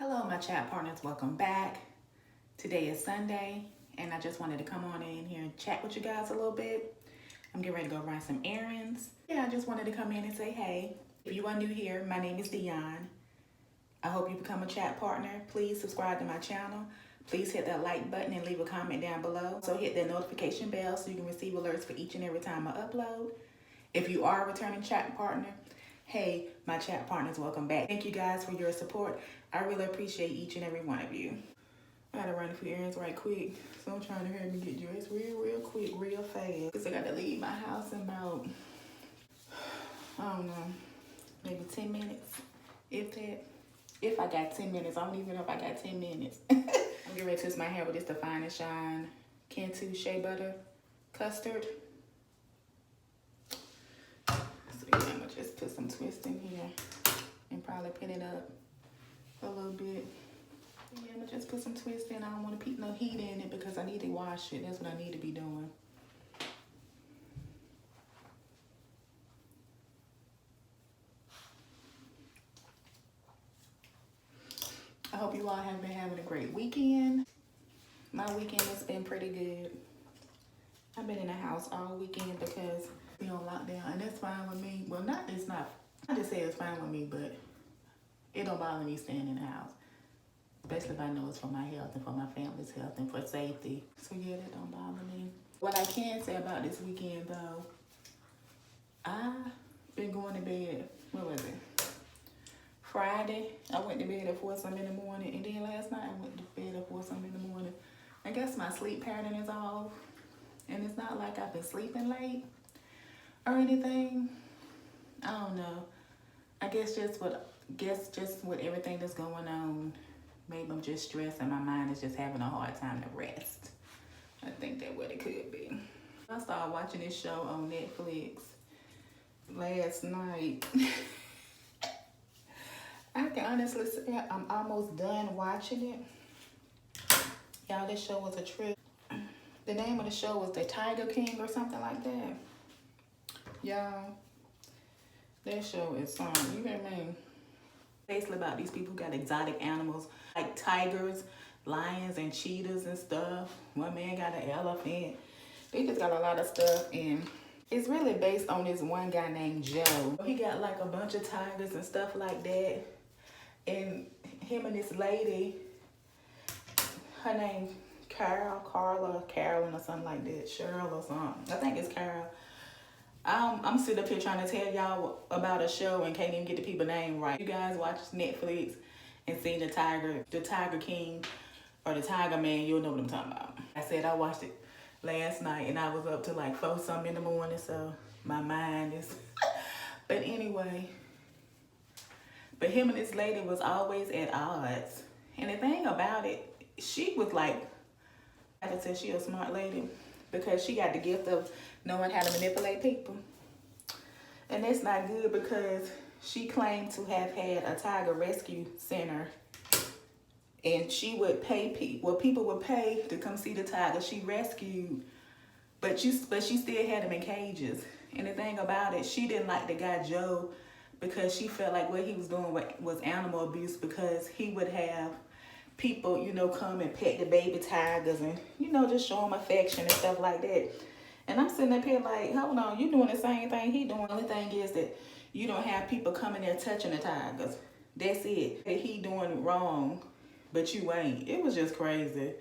Hello, my chat partners. Welcome back. Today is Sunday, and I just wanted to come on in here and chat with you guys a little bit. I'm getting ready to go run some errands. Yeah, I just wanted to come in and say hey. If you are new here, my name is Dion. I hope you become a chat partner. Please subscribe to my channel. Please hit that like button and leave a comment down below. So hit that notification bell so you can receive alerts for each and every time I upload. If you are a returning chat partner, hey, my chat partners, welcome back. Thank you guys for your support. I really appreciate each and every one of you. I gotta run a few errands right quick, so I'm trying to hurry me get dressed real quick, real fast. Because I gotta leave my house in about, I don't know, maybe 10 minutes, if that. If I got 10 minutes, I don't even know if I got 10 minutes. I'm getting ready to twist my hair with this Define and Shine Cantu Shea Butter Custard. So yeah, I'm gonna just put some twist in here and probably pin it up a little bit. Yeah, I'm gonna just put some twist in. I don't want to put no heat in it because I need to wash it. That's what I need to be doing. I hope you all have been having a great weekend. My weekend has been pretty good. I've been in the house all weekend because we're on lockdown, and that's fine with me. Well, it's not. I just say it's fine with me, but it don't bother me staying in the house. Especially if I know it's for my health and for my family's health and for safety. So yeah, that don't bother me. What I can say about this weekend though, I've been going to bed, what was it? Friday, I went to bed at 4-something in the morning, and then last night I went to bed at 4-something in the morning. I guess my sleep pattern is off, and it's not like I've been sleeping late or anything. I don't know. I guess just with everything that's going on, maybe I'm just stressed and my mind is just having a hard time to rest. I think that's what it could be. I started watching this show on Netflix last night. I can honestly say I'm almost done watching it. Y'all, this show was a trip. The name of the show was The Tiger King or something like that. Y'all, that show is something, you hear me? Basically about these people who got exotic animals like tigers, lions, and cheetahs and stuff. One man got an elephant. They just got a lot of stuff, and it's really based on this one guy named Joe. He got like a bunch of tigers and stuff like that. And him and this lady, her name Carolyn or something like that, Cheryl or something. I think it's Carol. I'm sitting up here trying to tell y'all about a show and can't even get the people's name right. You guys watch Netflix and see the Tiger King or the Tiger Man, you'll know what I'm talking about. I said I watched it last night and I was up to like 4-something in the morning, so my mind is... But anyway, but him and this lady was always at odds. And the thing about it, she was like, I have to say she a smart lady because she got the gift of knowing how to manipulate people. And that's not good because she claimed to have had a tiger rescue center, and she would pay people would pay to come see the tiger she rescued, but she still had them in cages. And the thing about it, she didn't like the guy Joe because she felt like what he was doing was animal abuse, because he would have people, come and pet the baby tigers and, just show them affection and stuff like that. And I'm sitting up here like, hold on, you doing the same thing he doing. The only thing is that you don't have people coming there touching the tigers. That's it. He doing wrong, but you ain't. It was just crazy.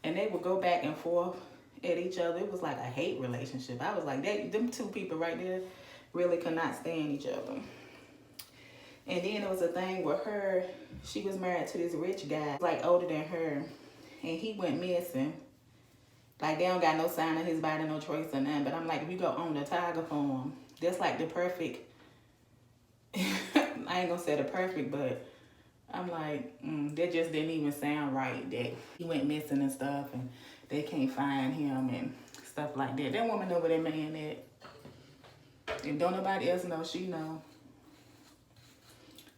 And they would go back and forth at each other. It was like a hate relationship. I was like, them two people right there really could not stand each other. And then there was a thing with her, she was married to this rich guy, like older than her, and he went missing. Like, they don't got no sign of his body, no trace or nothing. But I'm like, if you go on the tiger farm, that's like the perfect, I ain't gonna say the perfect, but I'm like, that just didn't even sound right, that he went missing and stuff, and they can't find him and stuff like that. That woman know where that man at. If don't nobody else know, she know.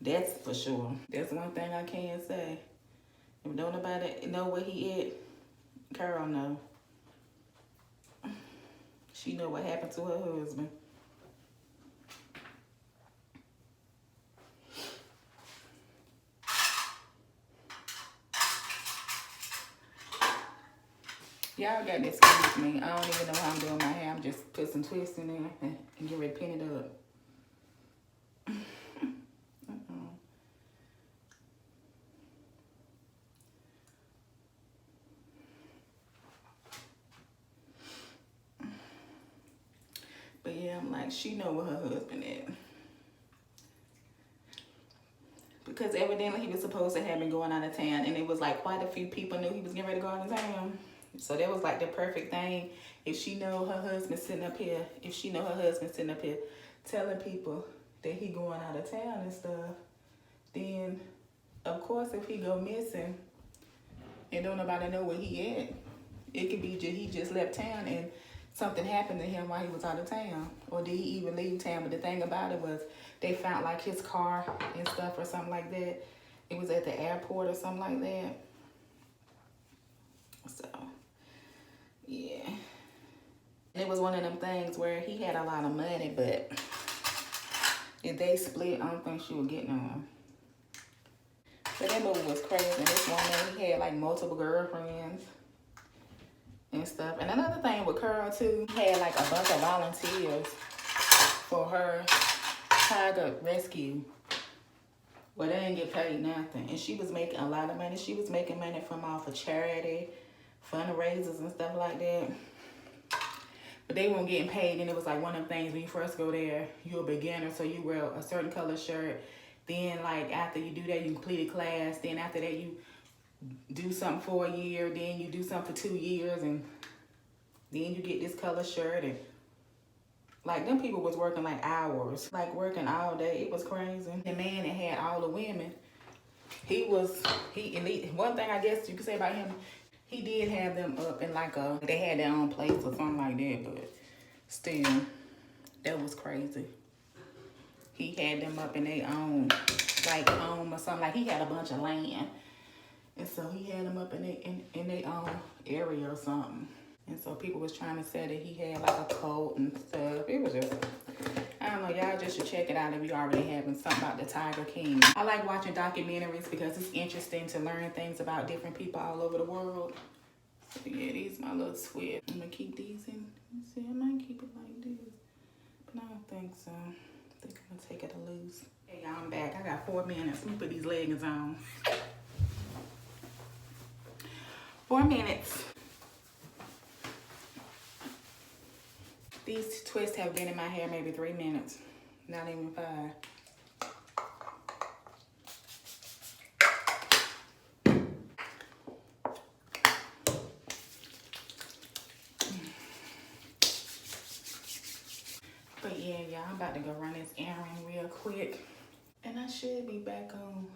That's for sure. That's one thing I can say. If don't nobody know where he at, Carol know. She know what happened to her husband. Y'all got to excuse me. I don't even know how I'm doing my hair. I'm just put some twists in there and get ready to pin it up. But yeah, I'm like, she know where her husband at. Because evidently he was supposed to have been going out of town, and it was like quite a few people knew he was getting ready to go out of town. So that was like the perfect thing. If she know her husband sitting up here, telling people that he going out of town and stuff, then of course if he go missing and don't nobody know where he at, it could be he just left town and something happened to him while he was out of town. Or did he even leave town? But the thing about it was they found like his car and stuff or something like that. It was at the airport or something like that. So, yeah. And it was one of them things where he had a lot of money, but if they split, I don't think she would get none. But that movie was crazy. And this one man, he had like multiple girlfriends and stuff. And another thing with Carl too, he had like a bunch of volunteers for her tiger rescue. Well, they didn't get paid nothing. And she was making a lot of money. She was making money from off of charity, fundraisers and stuff like that. But they weren't getting paid. And it was like one of the things when you first go there, you're a beginner, so you wear a certain color shirt. Then like after you do that, you complete a class. Then after that, you do something for a year. Then you do something for 2 years. And then you get this color shirt. And like them people was working like hours, like working all day. It was crazy. The man that had all the women, one thing I guess you could say about him, he did have them up in like they had their own place or something like that, but still, that was crazy. He had them up in their own, like home or something. Like he had a bunch of land. And so he had them up in their own area or something. And so people was trying to say that he had like a cult and stuff. It was just, I don't know, y'all just should check it out if you already haven't, something about the Tiger King. I like watching documentaries because it's interesting to learn things about different people all over the world. So yeah, these my little twist. I'm gonna keep these in. Let's see, I might keep it like this. But I don't think so. I think I'm gonna take it loose. Hey y'all, I'm back. I got 4 minutes. Let me put these leggings on. 4 minutes. These twists have been in my hair maybe 3 minutes, not even 5. But yeah, y'all, I'm about to go run this errand real quick. And I should be back on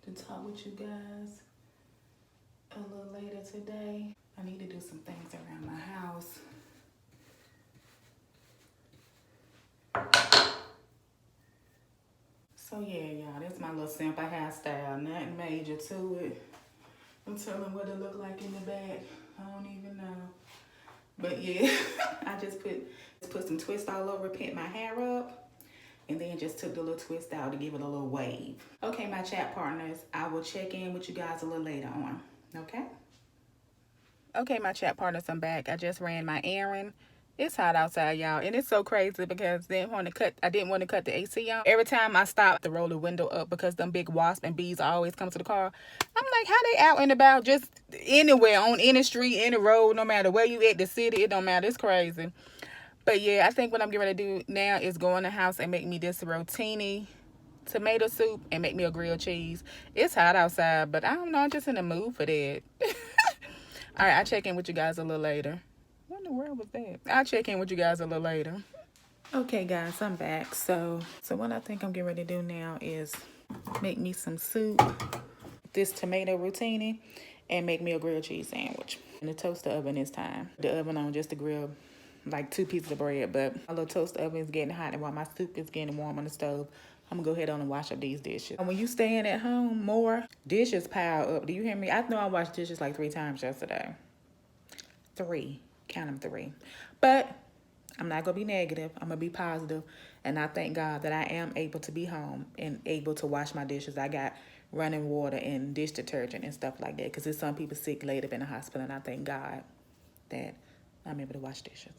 to talk with you guys a little later today. I need to do some things around my house. So yeah, y'all, that's my little simple hairstyle. Nothing major to it. I'm telling what it look like in the back. I don't even know. But yeah, I just put some twist all over, pent my hair up, and then just took the little twist out to give it a little wave. Okay, my chat partners, I will check in with you guys a little later on, okay? Okay, my chat partners, I'm back. I just ran my errand. It's hot outside, y'all, and it's so crazy because I didn't want to cut the AC on. Every time I stop to roll the window up because them big wasps and bees always come to the car. I'm like, how they out and about just anywhere, on any street, any road, no matter where you at, the city, it don't matter. It's crazy. But yeah, I think what I'm getting ready to do now is go in the house and make me this rotini tomato soup and make me a grilled cheese. It's hot outside, but I don't know, I'm just in the mood for that. All right, I'll check in with you guys a little later. What in the world was that? I'll check in with you guys a little later. Okay, guys, I'm back. So what I think I'm getting ready to do now is make me some soup, this tomato rotini, and make me a grilled cheese sandwich. In the toaster oven this time. The oven on just to grill like 2 pieces of bread, but my little toaster oven is getting hot, and while my soup is getting warm on the stove, I'm gonna go ahead on and wash up these dishes. When you staying at home more, dishes pile up. Do you hear me? I know I washed dishes like 3 times yesterday. 3. Count them 3. But I'm not gonna be negative. I'm gonna be positive. And I thank God that I am able to be home and able to wash my dishes. I got running water and dish detergent and stuff like that. Because there's some people sick laid up in the hospital, and I thank God that I'm able to wash dishes.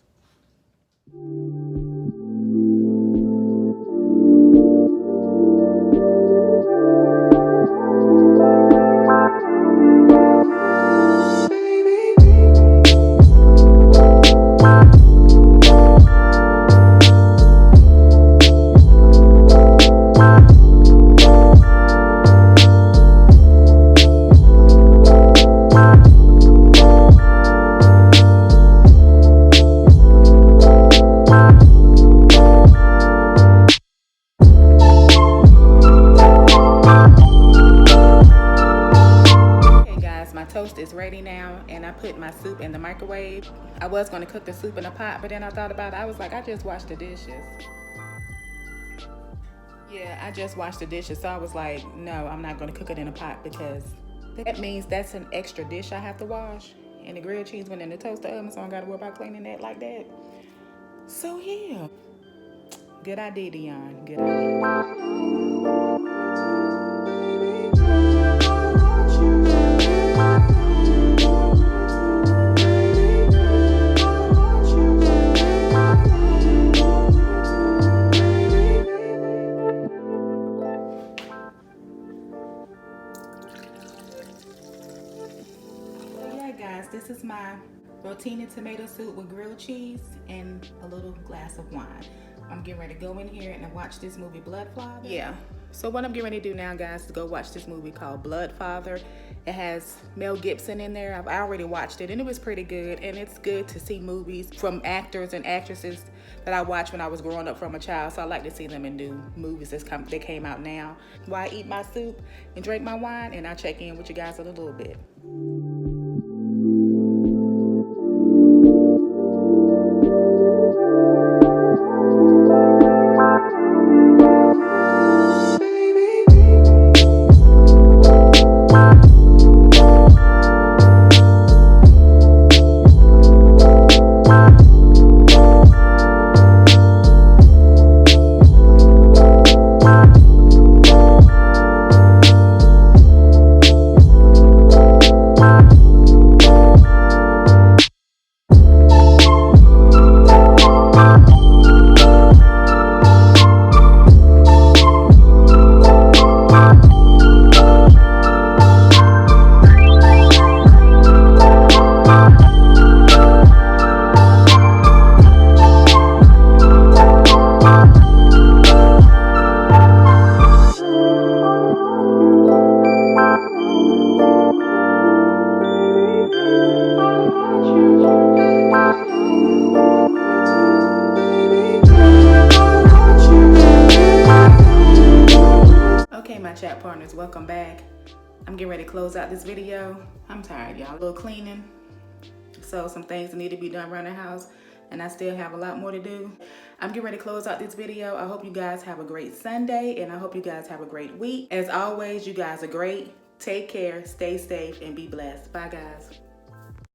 Toast is ready now, and I put my soup in the microwave. I was going to cook the soup in a pot, but then I thought about it. I was like, I just washed the dishes. Yeah, I just washed the dishes, so I was like, no, I'm not going to cook it in a pot because that means that's an extra dish I have to wash. And the grilled cheese went in the toaster oven, so I got to worry about cleaning that like that. So yeah, good idea, Dion. Good idea. Guys, this is my rotini tomato soup with grilled cheese and a little glass of wine. I'm getting ready to go in here and watch this movie Bloodfather. Yeah, so what I'm getting ready to do now, guys, is go watch this movie called Bloodfather. It has Mel Gibson in there. I already watched it and it was pretty good, and it's good to see movies from actors and actresses that I watched when I was growing up from a child, so I like to see them in new movies that came out now. While I eat my soup and drink my wine, and I'll check in with you guys in a little bit. Chat partners, welcome back. I'm getting ready to close out this video. I'm tired, y'all. A little cleaning, so some things need to be done around the house, and I still have a lot more to do. I'm getting ready to close out this video. I hope you guys have a great Sunday, and I hope you guys have a great week. As always, you guys are great. Take care, stay safe, and be blessed. Bye, guys.